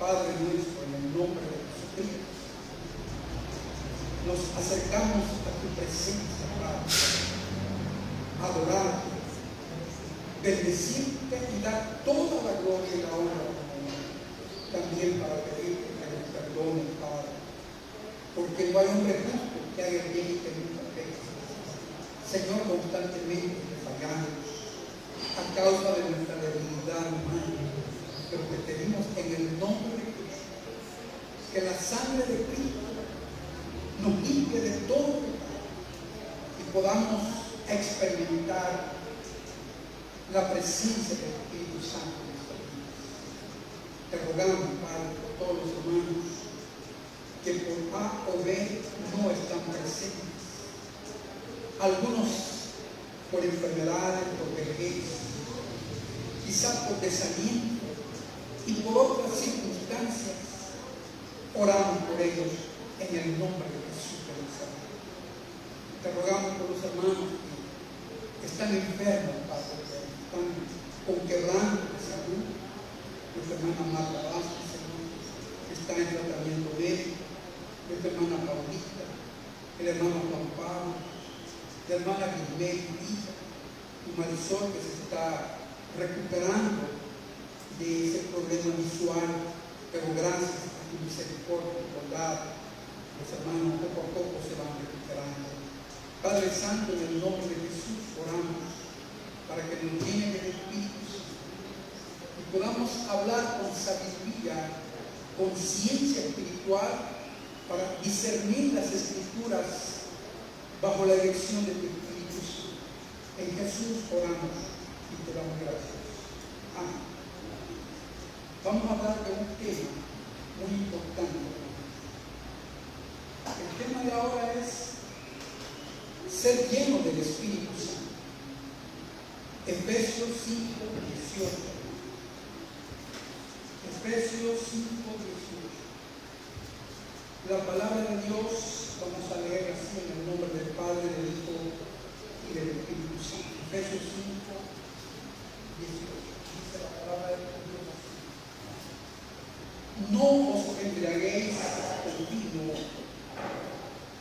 Padre nuestro, en el nombre de Jesucristo, nos acercamos a tu presencia, Padre, adorarte, bendecirte y dar toda la gloria y la honra, también para pedirte que nos perdones, Padre, porque no hay hombre justo que haga el bien y que nunca peque. Señor, constantemente te fallamos a causa de nuestra debilidad humana, pero te pedimos en el nombre de Cristo que la sangre de Cristo nos limpie de todo pecado y podamos experimentar la presencia del Espíritu Santo en nuestras vidas. Te rogamos, Padre, por todos los hermanos que por A o B no están presentes, algunos por enfermedades, por vejez, quizás por desaliento y por otras circunstancias. Oramos por ellos en el nombre de Jesús de Nazaret. Te rogamos por los hermanos que están enfermos, Padre, que están con quebranto de salud. Nuestra hermana Marta Vázquez, Señor, que está en tratamiento médico. Nuestra hermana Paulita, el hermano Juan Pablo, la hermana Guilherme, hija, y Marisol, que se está recuperando de ese problema visual, pero gracias a tu misericordia y bondad, los hermanos poco a poco se van recuperando. Padre Santo, en el nombre de Jesús oramos para que nos llene del Espíritu Santo y podamos hablar con sabiduría, con ciencia espiritual, para discernir las Escrituras bajo la dirección de tu Espíritu Santo. En Jesús oramos y te damos gracias. Amén. Vamos a hablar de un tema muy importante. El tema de ahora es ser lleno del Espíritu Santo. Efesios 5:18. Efesios 5:18. La palabra de Dios, vamos a leer así en el nombre del Padre, del Hijo y del Espíritu Santo. Efesios 5:18. Dice la palabra de Dios así: no os embriaguéis con vino,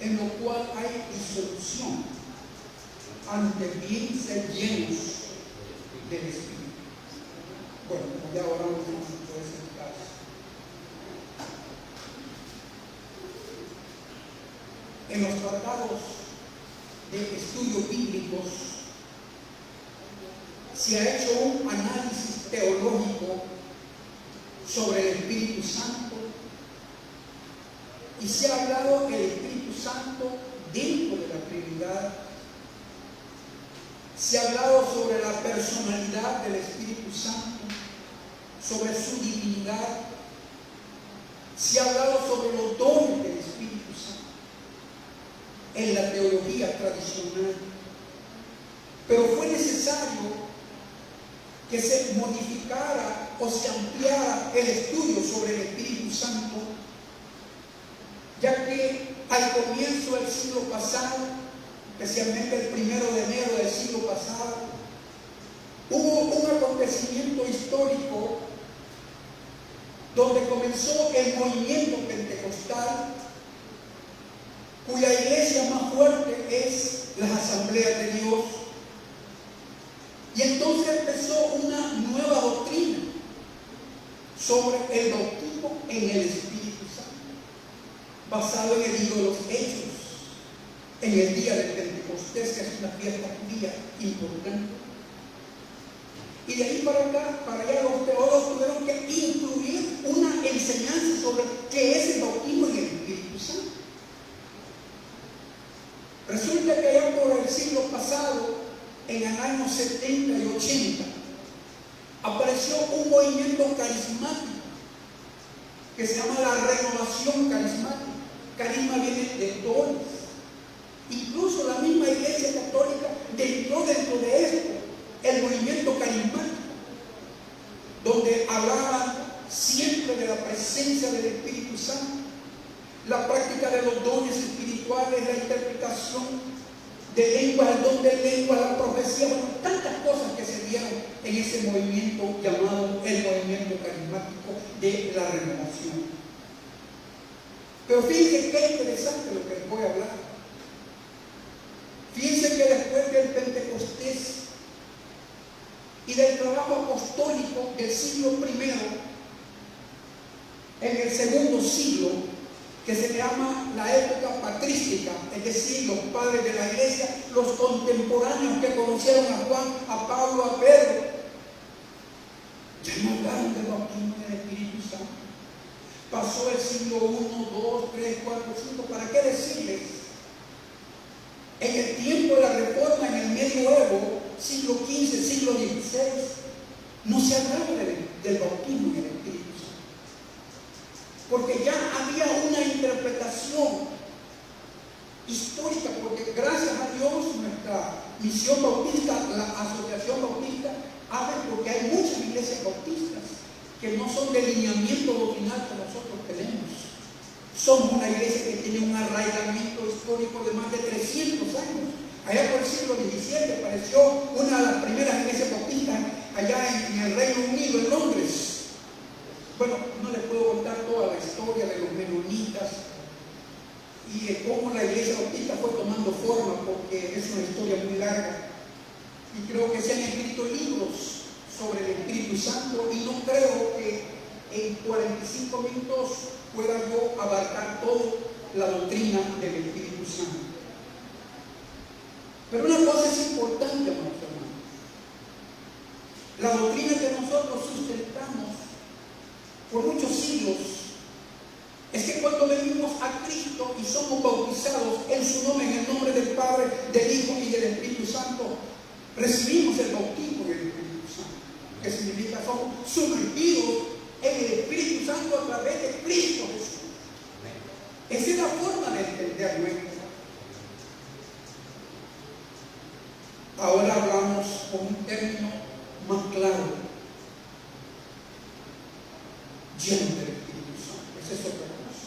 en lo cual hay disolución, antes bien ser llenos del Espíritu. Bueno, como ya oramos, puede sentarse. En los tratados de estudios bíblicos se ha hecho un análisis teológico sobre el Espíritu Santo y se ha hablado del Espíritu Santo dentro de la Trinidad. Se ha hablado sobre la personalidad del Espíritu Santo, sobre su divinidad. Se ha hablado sobre los dones del Espíritu Santo en la teología tradicional, pero fue necesario que se modificara o se ampliara el estudio sobre el Espíritu Santo, ya que al comienzo del siglo pasado, especialmente el 1 de enero del siglo pasado, hubo un acontecimiento histórico donde comenzó el movimiento pentecostal, cuya iglesia más fuerte es las Asambleas de Dios. Y entonces empezó una nueva doctrina sobre el bautismo en el Espíritu Santo, basado en el libro de los Hechos, en el día de Pentecostés, que es una fiesta judía importante. Y de ahí para acá, para allá, los teólogos tuvieron que incluir una enseñanza sobre qué es el bautismo en el Espíritu Santo. Resulta que allá por el siglo pasado, en el año 70 y 80, apareció un movimiento carismático que se llama la renovación carismática. Carisma viene de dones. Incluso la misma Iglesia Católica entró dentro de esto, el movimiento carismático, donde hablaban siempre de la presencia del Espíritu Santo, la práctica de los dones espirituales, la interpretación de lengua, el don de lengua, la profecía, bueno, tantas cosas que se dieron en ese movimiento llamado el movimiento carismático de la renovación. Pero fíjense qué interesante lo que les voy a hablar. Fíjense que después del Pentecostés y del trabajo apostólico del siglo I, en el segundo siglo, que se llama la época patrística, es decir, los padres de la iglesia, los contemporáneos que conocieron a Juan, a Pablo, a Pedro, ya no hablaron del bautismo del Espíritu Santo. Pasó el siglo I, II, III, IV, V, ¿para qué decirles? En el tiempo de la Reforma, en el Medioevo, siglo XV, siglo XVI, no se hablaba del bautismo en el Espíritu Santo, porque ya había una interpretación histórica, porque gracias a Dios nuestra misión bautista, la asociación bautista, abre porque hay muchas iglesias bautistas que no son de lineamiento doctrinal que nosotros tenemos. Somos una iglesia que tiene un arraigamiento histórico de más de 300 años. Allá por el siglo XVII apareció una de las primeras iglesias bautistas allá en el Reino Unido, en Londres. Bueno, no les puedo contar toda la historia de los menonitas y de cómo la iglesia bautista fue tomando forma, porque es una historia muy larga. Y creo que se han escrito libros sobre el Espíritu Santo y no creo que en 45 minutos pueda yo abarcar toda la doctrina del Espíritu Santo. Pero una cosa es importante, amados hermanos. La doctrina que nosotros sustentamos por muchos siglos es que cuando venimos a Cristo y somos bautizados en su nombre, en el nombre del Padre, del Hijo y del Espíritu Santo, recibimos el bautismo del Espíritu Santo, que significa somos sumergidos en el Espíritu Santo a través de Cristo Jesús. Esa es la forma de entender nuestra. Ahora hablamos con un término más claro: lleno del Espíritu Santo. Esa es otra cosa.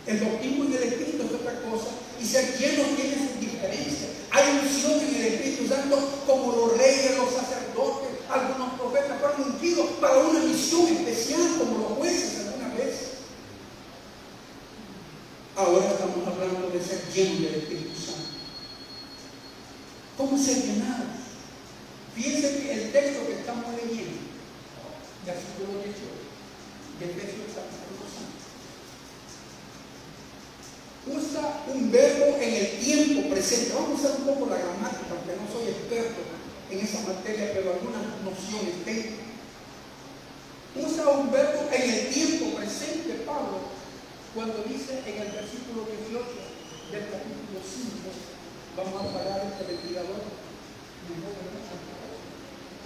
El bautismo del Espíritu es otra cosa, y ser lleno tiene sus diferencias. Hay unción en el Espíritu Santo, como los reyes, los sacerdotes, algunos profetas fueron ungidos para una misión especial, como los jueces alguna vez. Ahora estamos hablando de ser lleno del Espíritu Santo. ¿Cómo ser llenados? Fíjense que el texto que estamos leyendo, versículo 18, de Efesios capítulo 5, usa un verbo en el tiempo presente. Vamos a usar un poco la gramática, aunque no soy experto en esa materia, pero algunas nociones tengo. Usa un verbo en el tiempo presente, Pablo, cuando dice en el versículo 18 del capítulo 5, vamos a parar este ventilador.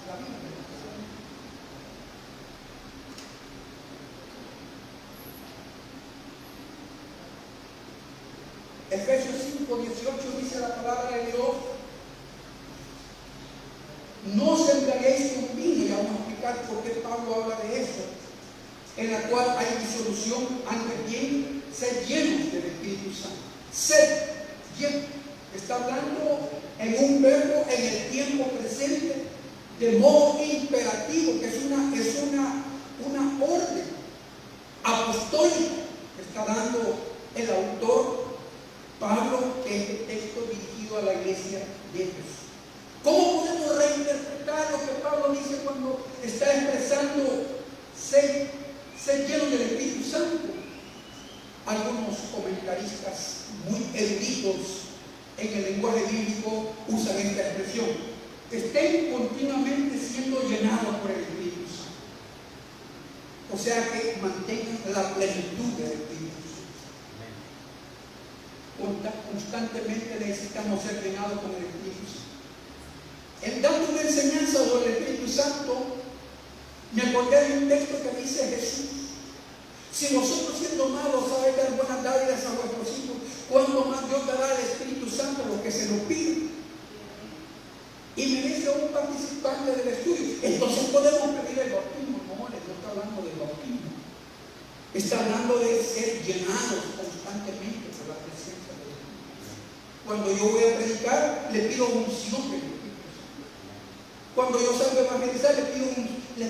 La Biblia. Efesios 5:18 dice la palabra de Dios: no os embriaguéis con vino, y vamos a explicar por qué Pablo habla de eso, en la cual hay disolución, antes bien, sed llenos del Espíritu Santo. Sed llenos. Está hablando en un verbo en el tiempo presente, de modo imperativo, que es una orden apostólica que está dando el autor Pablo, este texto dirigido a la iglesia de Éfeso. ¿Cómo podemos reinterpretar lo que Pablo dice cuando está expresando ser lleno del Espíritu Santo? Algunos comentaristas muy eruditos en el lenguaje bíblico usan esta expresión: estén continuamente siendo llenados por el Espíritu Santo. O sea que mantengan la plenitud del Espíritu Santo. Constantemente necesitamos ser llenados con el Espíritu Santo. En dando una enseñanza sobre el Espíritu Santo, me acordé de un texto que dice Jesús: si vosotros siendo malos sabéis dar buenas dádivas a vuestros hijos, ¿cuánto más Dios dará al Espíritu Santo a los que se lo piden? Y me dice un participante del estudio: entonces podemos pedir el bautismo. No, no está hablando del bautismo, está hablando de ser llenados constantemente por la presencia de Dios. Cuando yo voy a predicar, le pido unción del Espíritu Santo. Cuando yo salgo a evangelizar, le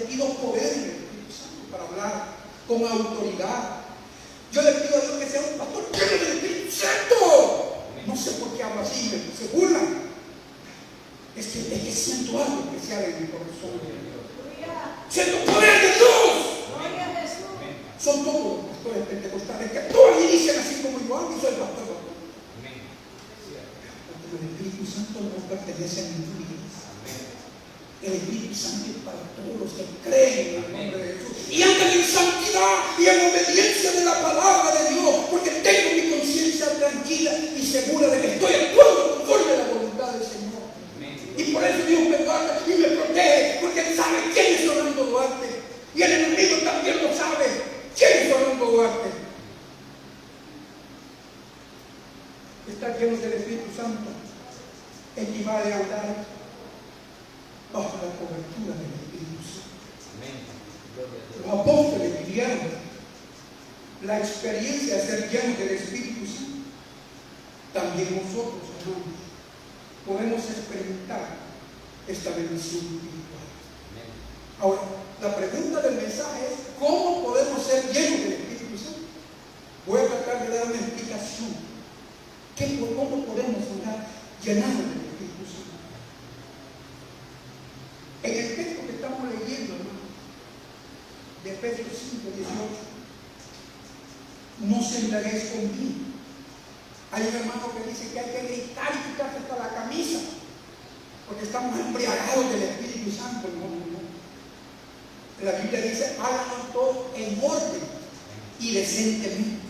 pido poder del Espíritu Santo para hablar con autoridad. Yo le pido a Dios que sea un pastor lleno del Espíritu Santo. No sé por qué hablo así, se burlan. Es que siento algo especial en mi corazón. Siento poder de Dios. Son todos los pastores pentecostales que todos dicen así como yo hago y soy pastor. Porque el Espíritu Santo no pertenece a ninguna iglesia. El Espíritu Santo es para todos los que creen en el nombre de Jesús y andan en santidad y en obediencia de la palabra de Dios, porque tengo mi conciencia tranquila y segura de que estoy actuando conforme a la voluntad del Señor. Y por eso Dios me guarda y me protege, porque Él sabe quién es Orlando Duarte. Y el enemigo también lo sabe. ¿Quién es Orlando Duarte? Estar lleno del Espíritu Santo equivale a andar bajo la cobertura del Espíritu Santo. Los apóstoles vivieron la experiencia de ser llenos del Espíritu Santo. También nosotros, hermanos, podemos experimentar esta bendición espiritual. Ahora, la pregunta del mensaje es: ¿cómo podemos ser llenos del Espíritu Santo? Voy a tratar de dar una explicación. ¿Cómo podemos andar llenados del Espíritu Santo? En el texto que estamos leyendo, hermano, de Efesios 5:18, no se embriaguéis con vino. Hay un hermano que dice que hay que gritar y quitarse hasta la camisa porque estamos embriagados del Espíritu Santo. No. La Biblia dice: háganlo todo en orden y decentemente.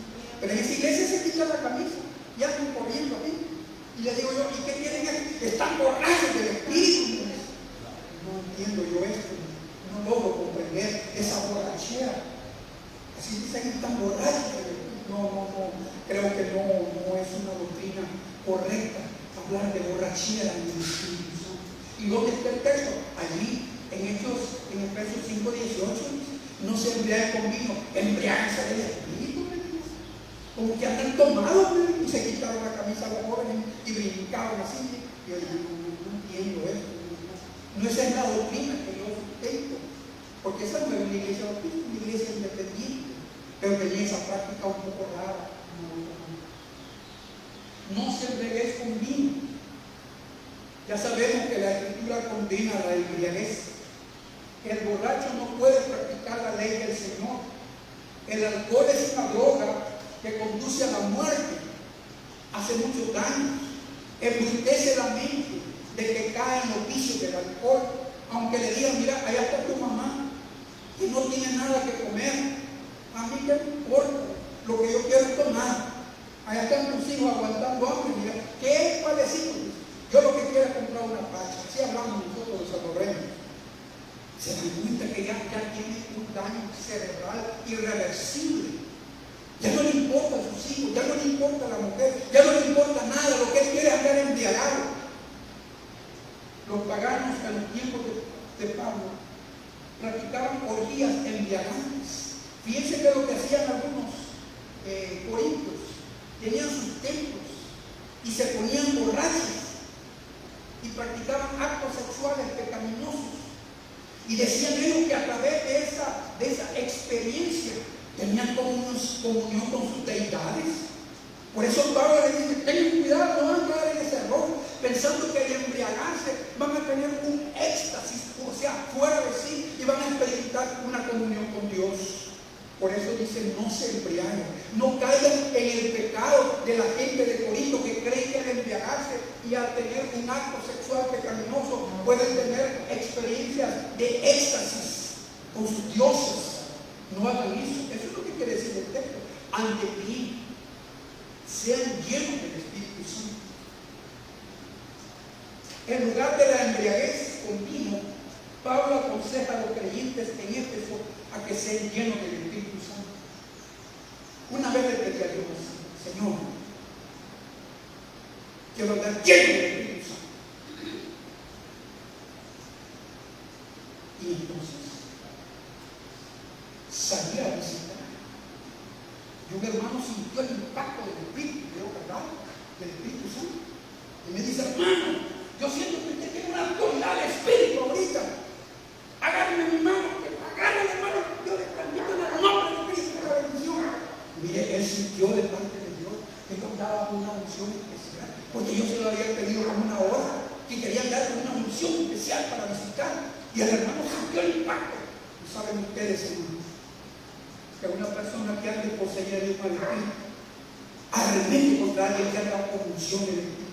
Pero en esa iglesia se quita la camisa y andan corriendo a mí. Y le digo yo: ¿y qué tienen aquí? Están borrachos del Espíritu. No entiendo yo esto, no logro comprender esa borrachera. Así dicen que están borrachos del Espíritu. No, creo que no es una doctrina correcta hablar de borrachera en el Espíritu Santo. ¿Y dónde está el texto? Allí, en Efesios 5:18, no se embriaguen con vino, embriáguense del Espíritu. Como que andan tomados y se quitaron la camisa a los jóvenes y brincaron así. Yo no entiendo esto. No esa es la doctrina que yo tengo, porque esa no es una iglesia bautista, es una iglesia independiente, pero tenía esa práctica un poco rara. No se embriaguez con vino. Ya sabemos que la Escritura condena la embriaguez. El borracho no puede practicar la ley del Señor. El alcohol es una droga que conduce a la muerte, hace mucho daño, embrutece la mente de que cae en los vicios del alcohol. Aunque le digan: mira, allá está tu mamá y no tiene nada que comer, a mí qué me importa, lo que yo quiero es tomar. Allá están tus hijos aguantando hambre, mira, ¿qué es padecido? Yo lo que quiero es comprar una pacha. Así hablamos nosotros los salvadoreños. Se dan cuenta que ya tiene un daño cerebral irreversible. Ya no le importa a sus hijos, ya no le importa a la mujer, ya no le importa nada, lo que él quiere es andar embriagado. Los paganos en los tiempos de Pablo practicaban orgías embriagantes. Fíjense que lo que hacían algunos corintios, tenían sus templos y se ponían borrachos y practicaban actos sexuales pecaminosos. Y decían ellos que a través de esa experiencia tenían comunión con sus deidades. Por eso Pablo le dice: tengan cuidado, no van a caer en ese error, pensando que al embriagarse van a tener un éxtasis, o sea, fuera de sí, y van a experimentar una comunión con Dios. Por eso dice: no se embriaguen, no caigan en el pecado de la gente de Corinto, que creen que al embriagarse y al tener un acto sexual pecaminoso pueden tener experiencias de éxtasis con sus dioses. No hagan eso. Eso es lo que quiere decir el texto. Ante ti, sean llenos del Espíritu Santo. En lugar de la embriaguez con vino, Pablo aconseja a los creyentes en Éfeso a que sean llenos del Espíritu Santo. Una vez le pedí a Dios: Señor, quiero andar lleno del Espíritu Santo. Y entonces salí a visitar. Y un hermano sintió el impacto del Espíritu, ¿verdad? Del Espíritu Santo. Y me dice, hermano, yo siento que usted tiene una autoridad de espíritu ahorita. Agárreme mi mano, agárreme mi mano, yo le transmito en el nombre de Cristo la bendición. Mire, él sintió de parte de Dios que yo daba una unción especial, porque yo se lo había pedido como una hora, que quería darle una unción especial para visitar. Y el hermano sintió el impacto. Y saben ustedes, hermanos, que una persona que ande poseída de un mal espíritu arremete contra alguien que anda con unción del espíritu.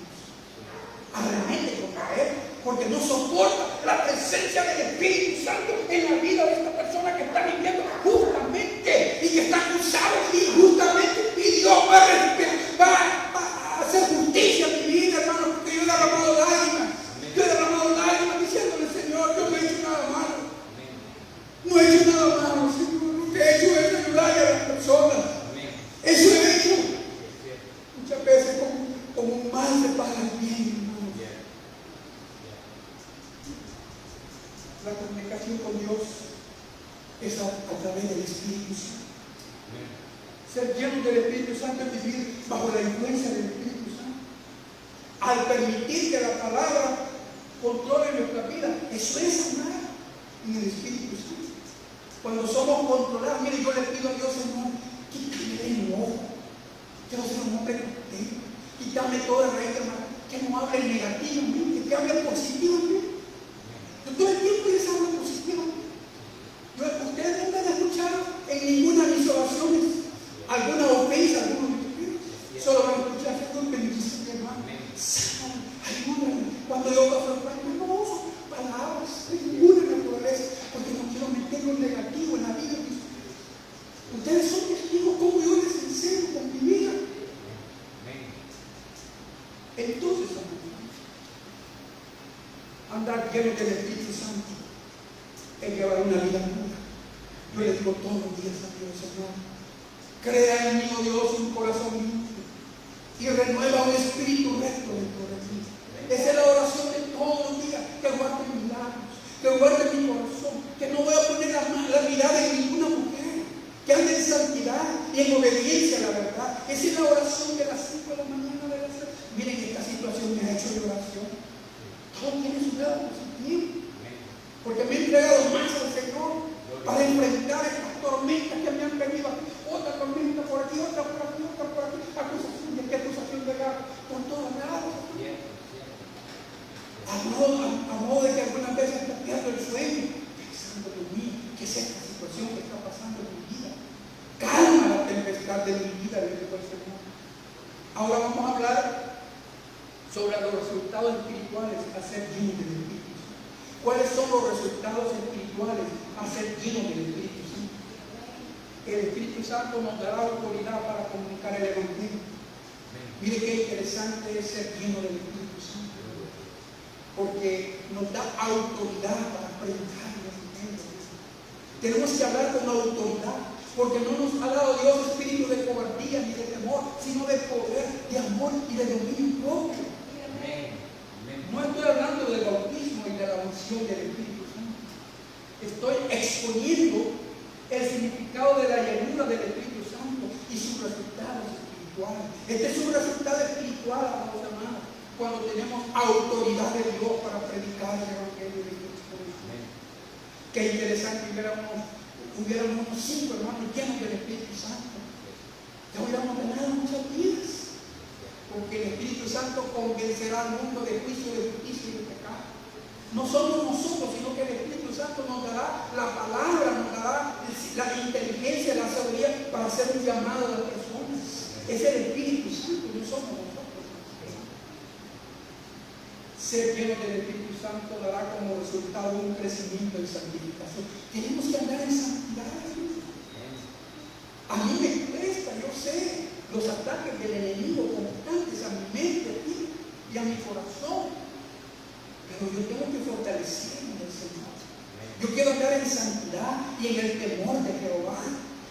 Arremete contra él, porque no soporta la presencia del Espíritu Santo en la vida de esta persona que está viviendo justamente y que está acusado y justamente, y Dios va a hacer justicia en mi vida, hermano, porque yo he derramado lágrimas. Yo he derramado lágrimas diciéndole, Señor, yo no he hecho nada malo. No he hecho nada malo, Señor. Lo que he hecho es ayudar a las personas. Eso he hecho. Muchas veces como un mal se paga el bien. La comunicación con Dios es a través del Espíritu Santo. Ser lleno del Espíritu Santo es vivir bajo la influencia del Espíritu Santo. Al permitir que la palabra controle nuestra vida, eso es andar en el Espíritu Santo. Cuando somos controlados, mire, yo le pido a Dios, Señor, quítame el enojo. Quiero ser un hombre contento. Quítame toda raíz de mal, que no hable negativamente, que hable positivamente. Yo todo el tiempo les hablo positivamente. Ustedes nunca han escuchado en ninguna de mis oraciones alguna ofensa, alguna mentira. Solo van a escuchar, Señor, bendice mi hermano. Ayúdame. Cuando yo paso el pan, no uso palabras de ninguna naturaleza, porque no quiero meter lo negativo en la vida. Ustedes son testigos como yo les enseño con mi vida. Entonces, andar lleno del Espíritu Santo es llevar una vida pura. Yo le digo todos los días a Dios, Señor, crea en mí, oh Dios, un corazón limpio y renueva un espíritu recto dentro de mí. Esa es la oración de todos los días, que guarde mis labios, que guarde mi corazón, que no voy a poner la mirada en ninguna mujer, que ande en santidad y en obediencia a la verdad. Esa es la oración de las 5 de la mañana de la tarde. Miren, esta situación me ha hecho de oración. Todo tiene su lado positivo, porque me he entregado más al Señor para enfrentar estas tormentas que me han venido. Otra tormenta por aquí, otra por aquí, otra por aquí. Acusación de qué, acusación de acá, por todos lados. A modo de que algunas veces te pierdo el sueño, pensando en mí, ¿qué es esta situación que está pasando en mi vida? Calma la tempestad de mi vida, le digo al Señor. Ahora vamos a hablar sobre los resultados espirituales a ser lleno del Espíritu Santo. ¿Cuáles son los resultados espirituales a ser lleno del Espíritu Santo? El Espíritu Santo nos dará autoridad para comunicar el Evangelio. Mire qué interesante es ser lleno del Espíritu Santo, porque nos da autoridad para predicar el Evangelio. Tenemos que hablar con autoridad, porque no nos ha dado Dios espíritu de cobardía ni de temor, sino de poder, de amor y de dominio propio. No estoy hablando del bautismo y de la unción del Espíritu Santo. Estoy exponiendo el significado de la llenura del Espíritu Santo y sus resultados espirituales. Este es un resultado espiritual, amados hermanos, cuando tenemos autoridad de Dios para predicar el Evangelio de Cristo. Qué interesante hubiéramos unos 5 hermanos llenos del Espíritu Santo. Ya hubiéramos ganado muchas vidas. Porque el Espíritu Santo convencerá al mundo de juicio, de justicia y de pecado. No somos nosotros, sino que el Espíritu Santo nos dará la palabra, nos dará la inteligencia, la sabiduría para hacer un llamado a las personas. Es el Espíritu Santo, no somos nosotros. Ser lleno del Espíritu Santo dará como resultado un crecimiento en santificación. Tenemos que andar en santidad. A mí me cuesta, yo sé, los ataques del enemigo constantes a mi mente y a mi corazón, pero yo tengo que fortalecerme en el Señor. Yo quiero andar en santidad y en el temor de Jehová.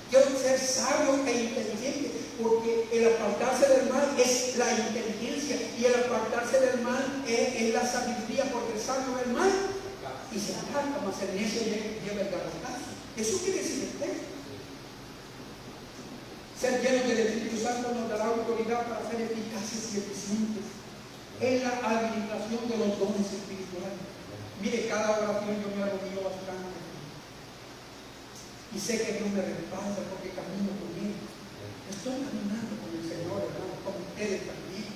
Quiero ser sabio e inteligente, porque el apartarse del mal es la inteligencia y el apartarse del mal es la sabiduría, porque el sabio ve el mal y se aparta, mas el necio lleva el garrotazo. Eso quiere decir el texto. Ser llenos del Espíritu Santo nos dará autoridad para ser eficaces y eficientes. en la administración de los dones espirituales. Mire, cada oración yo me arrodillo bastante y sé que Dios me respalda porque camino con Él. Estoy caminando con el Señor, hermano, con ustedes también.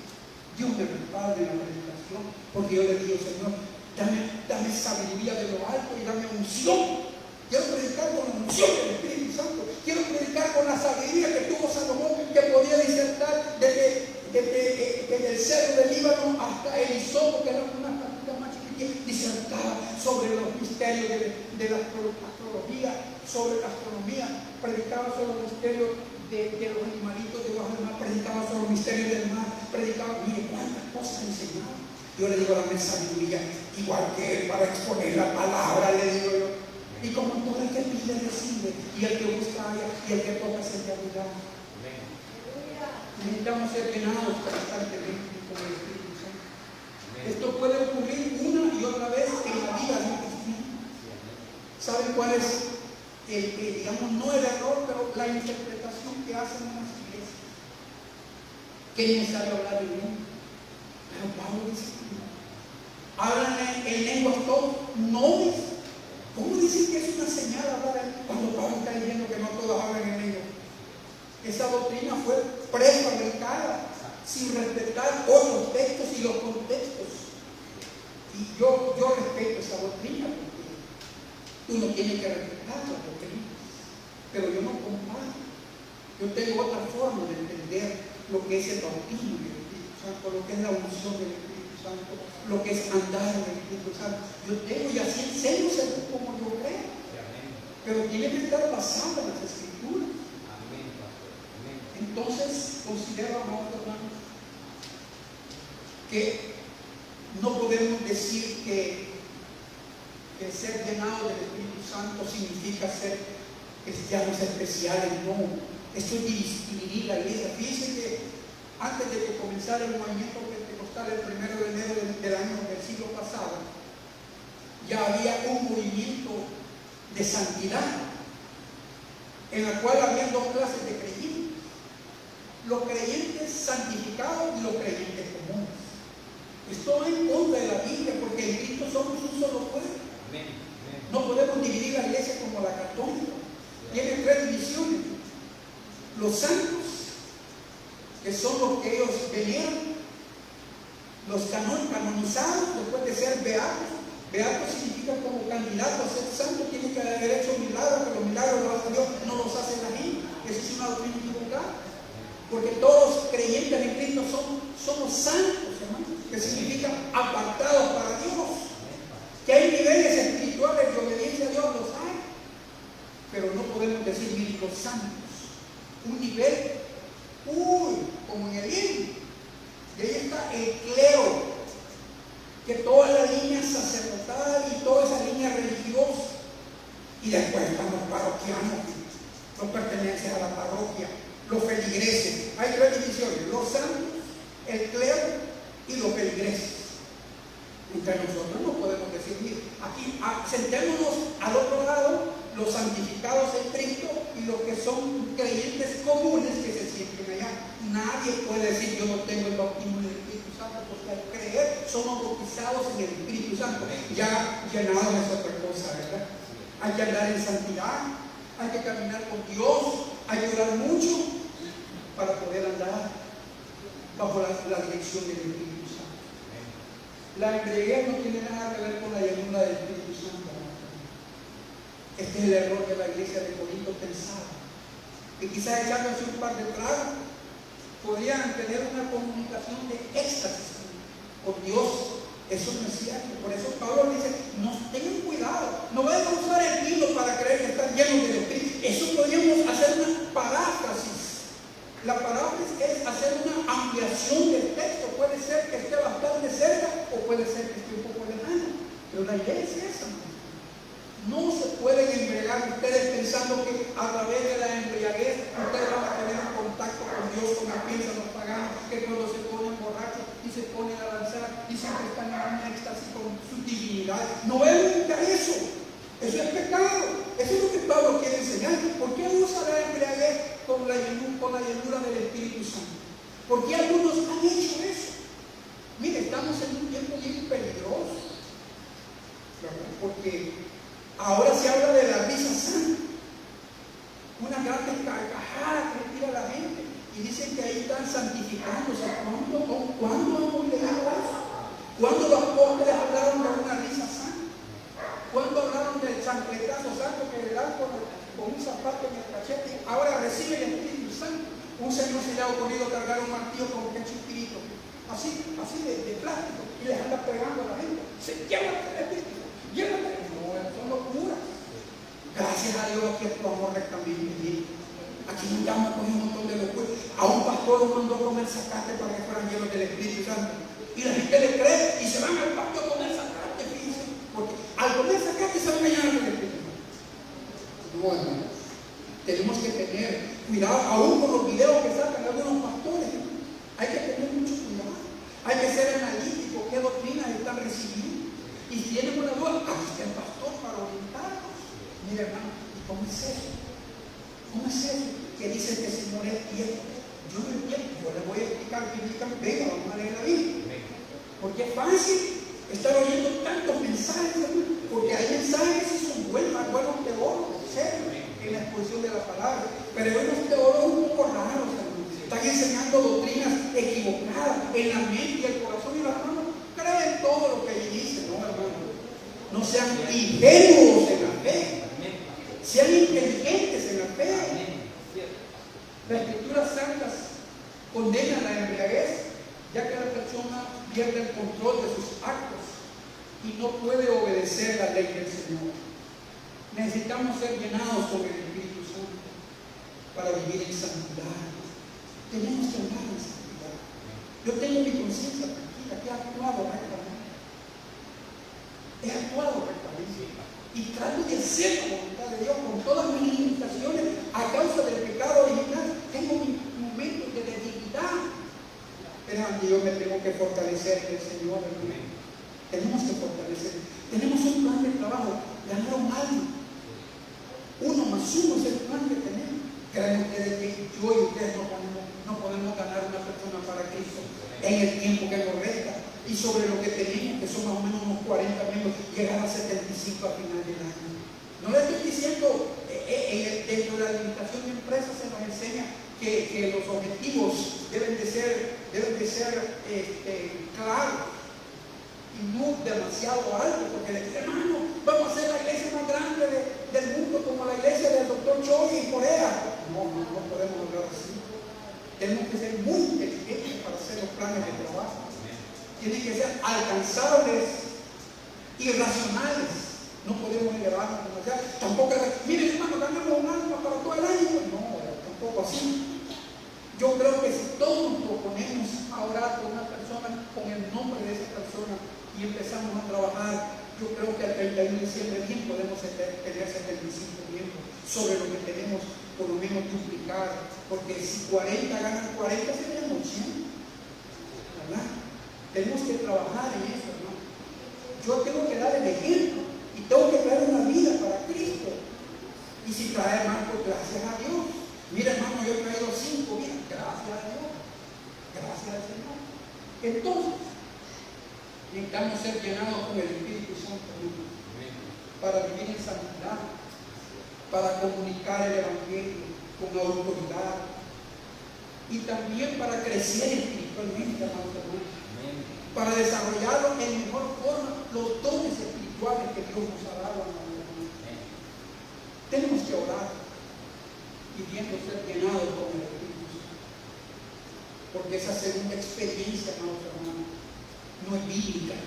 Dios me respalda en la predicación porque yo le digo, Señor, dame sabiduría de lo alto y dame unción. Quiero predicar con la unción del Espíritu Santo. Quiero predicar con la sabiduría que tuvo Salomón, que podía disertar desde el cerro del Líbano hasta el hisopo, que era una plantita más chiquitita, disertaba sobre los misterios de la astrología, sobre la astronomía, predicaba sobre los misterios de los animalitos debajo del mar, predicaba sobre los misterios del mar, predicaba, mire cuántas cosas enseñaba. Yo le digo, dame sabiduría, igual que él, para exponer la palabra, le digo yo. Y como todo el que pide recibe, y el que busca halla, y el que toca se le abrirá. Necesitamos ser llenados constantemente con el Espíritu Santo. Esto puede ocurrir una y otra vez en la vida de un cristiano. ¿Saben cuál es digamos, no el error, pero la interpretación que hacen en las iglesias? Que es necesario hablar en lengua. Pero Pablo dice, hablan en lenguas todos, no dice. ¿Cómo dicen que es una señal hablar cuando Pablo está diciendo que no todos hablan en lengua? Esa doctrina fue prefabricada sin respetar otros textos y los contextos. Y yo respeto esa doctrina porque uno tiene que respetar las doctrinas, pero yo no comparto. Yo tengo otra forma de entender lo que es el bautismo del Espíritu Santo, lo que es la unción del Espíritu Santo, lo que es andar en el Espíritu Santo. Yo tengo y así enseño según como yo creo, pero tiene que estar basado en las Escrituras. Entonces, considero, amados hermanos, que no podemos decir que ser llenado del Espíritu Santo significa ser cristianos especiales. No, esto es dividir la iglesia. Fíjense que antes de que comenzara el movimiento pentecostal el 1 de enero del año del siglo pasado, ya había un movimiento de santidad en la cual había dos clases de creyentes: los creyentes santificados y los creyentes comunes. Esto va en contra de la Biblia, porque en Cristo somos un solo pueblo. No podemos dividir la iglesia como la católica. Tiene tres divisiones: los santos, que son los que ellos venieron, los canonizados después de ser beatos. Beato significa como candidato a ser santo, tiene que haber hecho milagros, pero los milagros los hace Dios, no los hace la gente. Esa es una doctrina equivocada, porque todos los creyentes en Cristo somos santos, hermanos, que significa apartados para Dios. Que hay niveles espirituales de obediencia a Dios, los hay, pero no podemos decir miren los santos. Un nivel, como en el himno, y ahí está el clero, que toda la línea sacerdotal y toda esa línea religiosa, y después están los parroquianos, los pertenecientes a la parroquia, los feligreses. Hay tres divisiones: los santos, el clero y los feligreses. Entre nosotros no podemos decir, mire, aquí sentémonos al otro lado, los santificados en Cristo y los que son creyentes comunes que se sienten allá. Nadie puede decir yo no tengo el bautismo del Espíritu Santo, porque al creer somos bautizados en el Espíritu Santo. Ya llenados es otra cosa, ¿verdad? Hay que andar en santidad, hay que caminar con Dios, hay que orar mucho para poder andar bajo la dirección del Espíritu Santo. La embriaguez no tiene nada que ver con la llenura del Espíritu Santo. Este es el error que la iglesia de Corinto pensaba, que quizás echándose un par de tragos podrían tener una comunicación de éxtasis con Dios. Eso no es cierto. Por eso Pablo dice, no, tengan cuidado, no vayan a usar el vino para creer que están llenos del Espíritu. Eso podríamos hacer una paráfrasis. La paráfrasis es hacer una ampliación del texto. Puede ser que esté bastante cerca o puede ser que esté un poco lejano, pero la idea es esa. No se pueden embriagar ustedes pensando que a través de la embriaguez ustedes van a tener un contacto con Dios, como piensan los paganos, que cuando se ponen borrachos y se ponen a danzar y siempre están en un éxtasis con su divinidad. No es eso. Eso es pecado. Eso es lo que Pablo quiere enseñar. ¿Por qué usa la embriaguez con la llenura del Espíritu Santo? ¿Por qué algunos han hecho eso? Mire, está porque ahora se habla de la risa sana, una gran carcajada que tira la gente, y dicen que ahí están santificándose. ¿Cuándo hemos leído eso? ¿Cuándo los apóstoles hablaron de una risa sana? ¿Cuándo hablaron del chancletazo santo que le dan con un zapato en el cachete? Ahora recibe el Espíritu Santo. Un señor se le ha ocurrido cargar un martillo con un chispirito, así de plástico, y les anda pegando a la gente. Se llévate el Espíritu, llévate. No, son locuras. Gracias a Dios aquí actuamos rectamente. Aquí nos llaman con un montón de locuras. A un pastor lo mandó a comer zacate para que fueran llenos del Espíritu Santo. Y la gente le cree y se van al patio a comer zacate, fíjense. Porque al comer zacate se van a llenar del Espíritu Santo. No, hermano. Tenemos que tener cuidado, aún con los videos que sacan algunos pastores. Hay que tener mucho cuidado. Hay que ser analítico, qué doctrinas están recibiendo. Y si tienen una duda, aquí está el pastor para orientarnos. Mira, hermano, ¿y cómo es eso? ¿Cómo es eso? Que dicen que el Señor es fiel. Yo no entiendo, yo les voy a explicar bíblicamente. Venga, vamos a leer la Biblia. Porque es fácil estar oyendo tantos mensajes, porque hay mensajes que son buenos teólogos, serios, en la exposición de la palabra. Pero hay unos teólogos un poco raros, están enseñando doctrinas equivocadas en la mente y el corazón, y los hermanos creen todo lo que allí dicen. No, hermano, no sean ingenuos en la fe. Sean inteligentes en la fe. Las escrituras santas condenan la embriaguez, ya que la persona pierde el control de sus actos y no puede obedecer la ley del Señor. Necesitamos ser llenados con el Espíritu Santo para vivir en santidad. Tenemos que andar en santidad. Yo tengo mi conciencia tranquila, que he actuado rectamente. He actuado rectamente. Y trato de hacer la voluntad de Dios con todas mis limitaciones a causa del pecado original. Tengo mis momentos de debilidad, pero yo me tengo que fortalecer en el Señor, hermano. Tenemos que fortalecer. Tenemos un plan de trabajo, ganar un alma. 1 más 1 es el plan que tenemos. ¿Creen ustedes que yo y ustedes no podemos ganar una persona para Cristo en el tiempo que nos resta? Y sobre lo que tenemos, que son más o menos unos 40 miembros, llegar a 75 a final del año. No le estoy diciendo, dentro de la limitación de empresas se nos enseña que los objetivos deben de ser claros y no demasiado altos, porque le dicen, hermano, vamos a hacer la iglesia más grande del mundo, como la iglesia del Dr. Choi en Corea. No podemos hablar así. Tenemos que ser muy inteligentes para hacer los planes de trabajo. Tienen que ser alcanzables y racionales. No podemos elevarnos demasiado. Tampoco, miren, hermano, ganamos un alma para todo el año. No, tampoco así. Yo creo que si todos nos proponemos a orar por una persona con el nombre de esa persona y empezamos a trabajar, yo creo que al 31 de diciembre bien podemos tener 75 miembros sobre lo que tenemos, por lo menos duplicar. Porque si 40 ganan 40, serían 80. ¿Verdad? Tenemos que trabajar en eso, ¿no? Yo tengo que dar el ejemplo y tengo que traer una vida para Cristo. Y si traer más, pues gracias a Dios. Mira, hermano, yo he traído 5 vidas, gracias a Dios, gracias al Señor. Entonces, necesitamos ser llenados con el Espíritu Santo, ¿no? Para vivir en santidad, para comunicar el Evangelio con autoridad y también para crecer espiritualmente, amados hermanos. Para desarrollar en mejor forma los dones espirituales que Dios nos ha dado a nosotros. Tenemos que orar pidiendo ser llenados con el Espíritu Santo, porque esa segunda experiencia, amados hermanos, no es bíblica.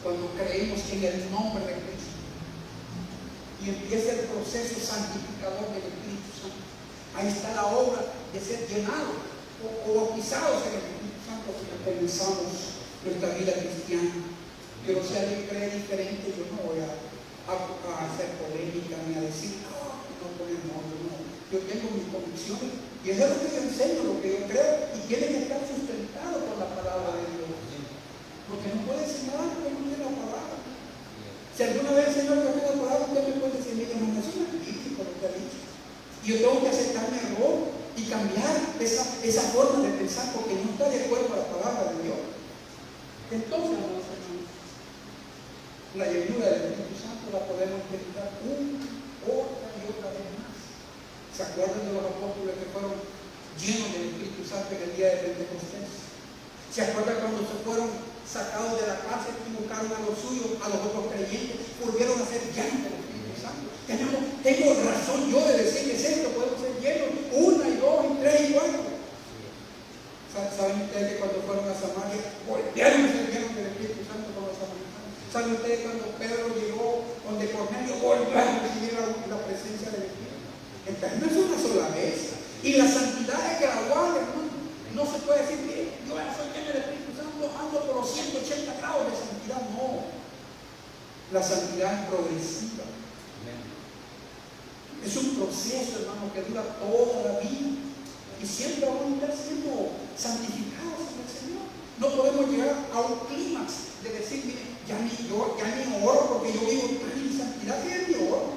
Cuando creemos en el nombre de Cristo y empieza el proceso santificador del Espíritu Santo, ahí está la obra de ser llenados o bautizados en el Espíritu Santo si comenzamos nuestra vida cristiana. Pero si alguien cree diferente, yo no voy a hacer polémica ni a decir, no podemos, no. Yo tengo mis convicciones y eso es lo que yo enseño, lo que yo creo, y tiene que estar sustentado por la palabra de Dios. Porque no puede decir nada que no tiene la palabra. Si alguna vez el Señor me ha la palabra, usted me puede decir, mira, no es un bíblico lo que ha dicho. Y yo tengo que aceptar mi error y cambiar esa forma de pensar porque no está de acuerdo a la palabra de Dios. Entonces, hermanos, La llenura del Espíritu Santo la podemos experimentar otra y otra vez más. ¿Se acuerdan de los apóstoles que fueron llenos del Espíritu Santo en el día de Pentecostés? ¿Se acuerdan cuando se fueron sacados de la cárcel y buscaron a los suyos, a los otros creyentes, volvieron a ser llenos del Espíritu Santo? Tengo razón yo de decirles esto, podemos ser llenos 1 y 2 y 3 y 4. ¿Saben ustedes que cuando fueron a Samaria volvieron a ser llenos del Espíritu Santo con los samaritanos? ¿Saben ustedes cuando Pedro llegó donde Cornelio volvieron a recibir la presencia del Espíritu? Entonces no es una sola vez. Y la santidad es gradual, hermano. No se puede decir, mire, yo soy lleno del Espíritu Santo, ando por los 180 grados de santidad. No. La santidad es progresiva. Es un proceso, hermano, que dura toda la vida. Y siempre vamos a estar siendo santificados en el Señor. No podemos llegar a un clímax de decir, mire, ya ni oro porque yo vivo en santidad, que es mi oro.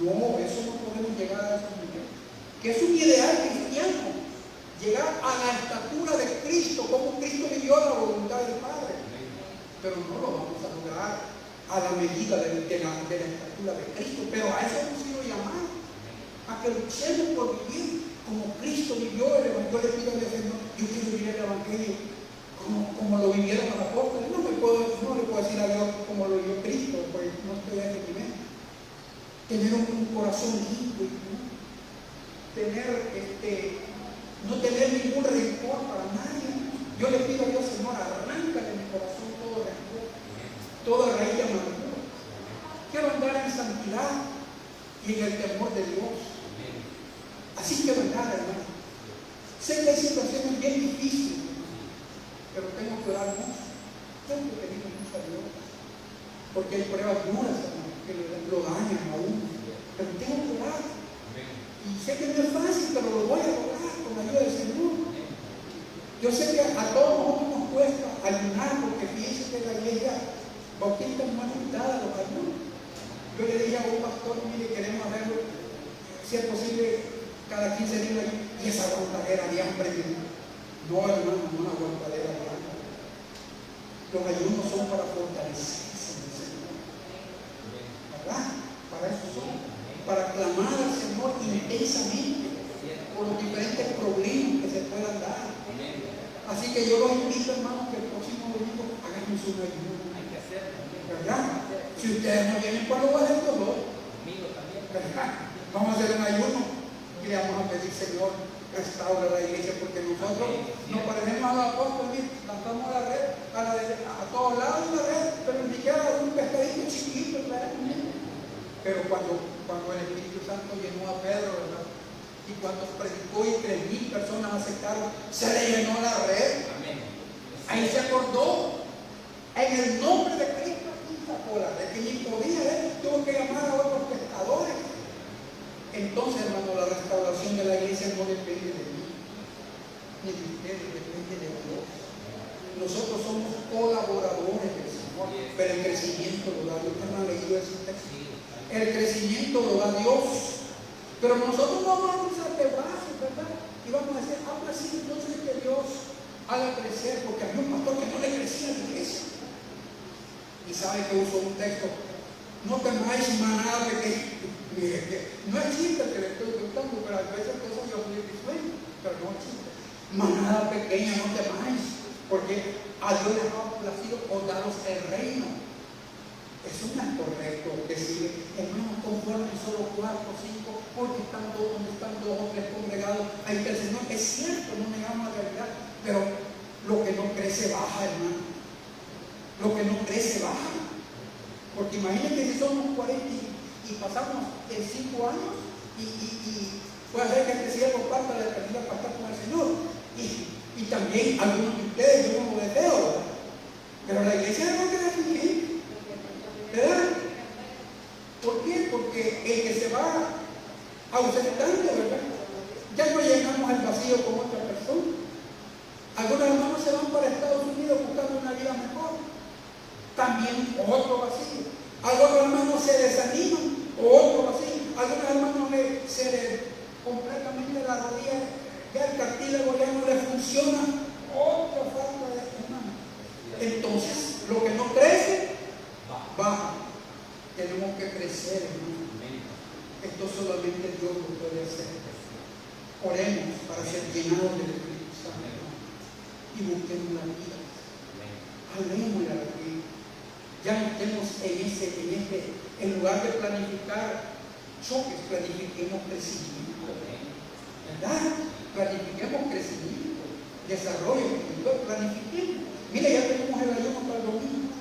No, eso no podemos llegar a ese nivel. Que es un ideal cristiano. Llegar a la estatura de Cristo, como Cristo vivió la voluntad del Padre. Pero no lo vamos a lograr a la medida de la estatura de Cristo. Pero a eso hemos sido llamados. A que luchemos por vivir como Cristo vivió el Evangelio. Yo le pido al Señor, yo quiero vivir el Evangelio como lo vivieron los apóstoles. No le puedo decir a Dios como lo vivió Cristo, porque no estoy a ese nivel. Tener un corazón limpio, no tener ningún rencor para nadie. Yo le pido a Dios, Señor, arráncale de mi corazón todo rencor, toda raíz de amargura. Quiero andar en santidad y en el temor de Dios. Así que andar, hermano. Sé que hay situaciones bien difíciles, pero tengo que orar mucho. Tengo que pedir mucho a Dios, porque hay pruebas duras, hermano, que lo dañan a uno. Pero tengo que orar. Y sé que no es fácil, pero lo voy a lograr con la ayuda del Señor. Yo sé que a todos nosotros nos cuesta ayunar, porque fíjense que la iglesia bautista no es limitada a los ayunos. Yo le dije a un pastor, mire, queremos verlo, si es posible, cada 15 días, y esa aguantadera de hambre. No, hermano, no una aguantadera de hambre. Los ayunos son para fortalecerse en el Señor. ¿Verdad? Para eso son. Para clamar al Señor intensamente por los diferentes problemas que se puedan dar. Así que yo los invito, hermanos, que el próximo domingo hagamos un ayuno. Hay que hacerlo. ¿Verdad? Si ustedes no vienen, ¿cuándo va a hacer todo? ¿Verdad? Vamos a hacer un ayuno y le vamos a pedir, Señor, restaura la iglesia, porque nosotros nos parecemos a los apóstoles, lanzamos la red a todos lados de la red, pero ni siquiera un pescadito chiquito, ¿verdad? Pero cuando el Espíritu Santo llenó a Pedro, ¿verdad? Y cuando predicó y 3,000 personas aceptaron, se le llenó la red. Amén. Ahí se acordó. En el nombre de Cristo, aquí sacó la red. Que ni podía, tuvo que llamar a otros pescadores. Entonces, hermano, la restauración de la iglesia no depende de mí, ni de ustedes, depende de Dios. Nosotros somos colaboradores del Señor, pero el crecimiento lo da Dios. ¿Ustedes no han leído ese texto? El crecimiento lo da Dios. Pero nosotros no vamos a usar de brazos, ¿verdad? Y vamos a decir, ahora sí, entonces que Dios haga crecer, porque había un pastor que no le crecía a la iglesia. Y sabe que usó un texto, no temáis manada pequeña. No es chiste que le estoy contando, pero a veces cosas yo soy disuelto, pero no es chiste. Manada pequeña, no temáis, porque a Dios les ha placido os daros el reino. Eso no es correcto decir, hermanos, conforme solo 4 o 5, porque están todos, donde están 2 o 3 congregados, ahí está el Señor. Es cierto, no negamos la realidad, pero lo que no crece baja, hermano. Lo que no crece baja. Porque imagínense si somos 40 y pasamos en 5 años y puede ser que este siervo parta de la eternidad para estar con el Señor. Y también algunos de ustedes, yo no lo deseo, ¿verdad? Pero la iglesia no queda aquí. ¿Verdad? ¿Por qué? Porque el que se va ausentando, ¿verdad? Ya no llenamos el vacío con otra persona. Algunos hermanos se van para Estados Unidos buscando una vida mejor. También otro vacío. Algunos hermanos se desaniman, otro vacío. Algunos hermanos se les completamente la rodilla, ya el cartílago ya no le funciona. Otra falta de hermano. Entonces, lo que no crece, solamente Dios lo puede hacer. Oremos para ser llenados del Espíritu Santo y busquemos la vida. Hablemos la vida. Ya no estemos en lugar de planificar choques, planifiquemos crecimiento. ¿Verdad? Planifiquemos crecimiento, desarrollo espiritual, planifiquemos. Mira, ya tenemos el ayuno para el domingo.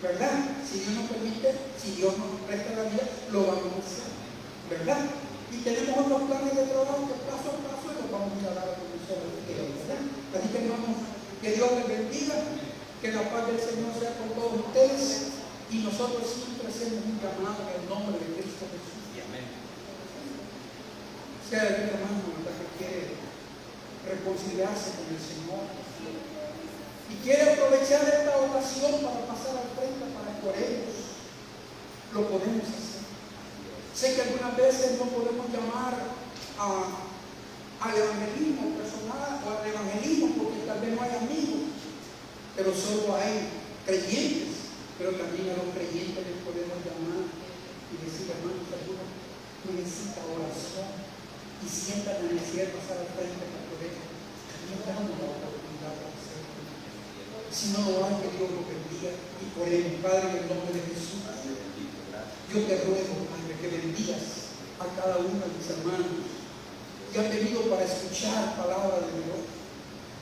¿Verdad? Si Dios nos permite, si Dios nos presta la vida, lo vamos a hacer. ¿Verdad? Y tenemos otros planes de trabajo que paso a paso los vamos a ir a dar a conocer a ustedes, ¿verdad? Así que vamos, que Dios les bendiga, que la paz del Señor sea con todos ustedes y nosotros siempre hacemos un llamado en el nombre de Cristo Jesús. Amén. Sea algún hermano que quiere reconciliarse con el Señor y quiere aprovechar esta ocasión para pasar al frente para que oremos, lo podemos hacer. Sé que algunas veces no podemos llamar al evangelismo personal o al evangelismo porque tal vez no hay amigos, pero solo hay creyentes, pero también a los creyentes les podemos llamar y decir, hermanos, alguno necesita oración y sienta la necesidad de pasar al frente para poder. También damos la oportunidad para hacerlo. Si no lo hay, que Dios lo bendiga y por el Padre en el nombre de Jesús. Yo te ruego, Padre, que bendigas a cada uno de mis hermanos que han venido para escuchar palabra de Dios.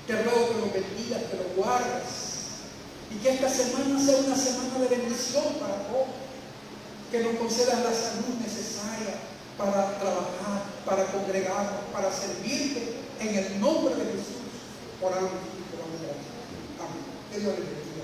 Te ruego que los bendigas, que los guardes y que esta semana sea una semana de bendición para todos. Que nos concedas la salud necesaria para trabajar, para congregar, para servirte en el nombre de Jesús. Oramos y te damos gracias. Amén. Que Dios les bendiga.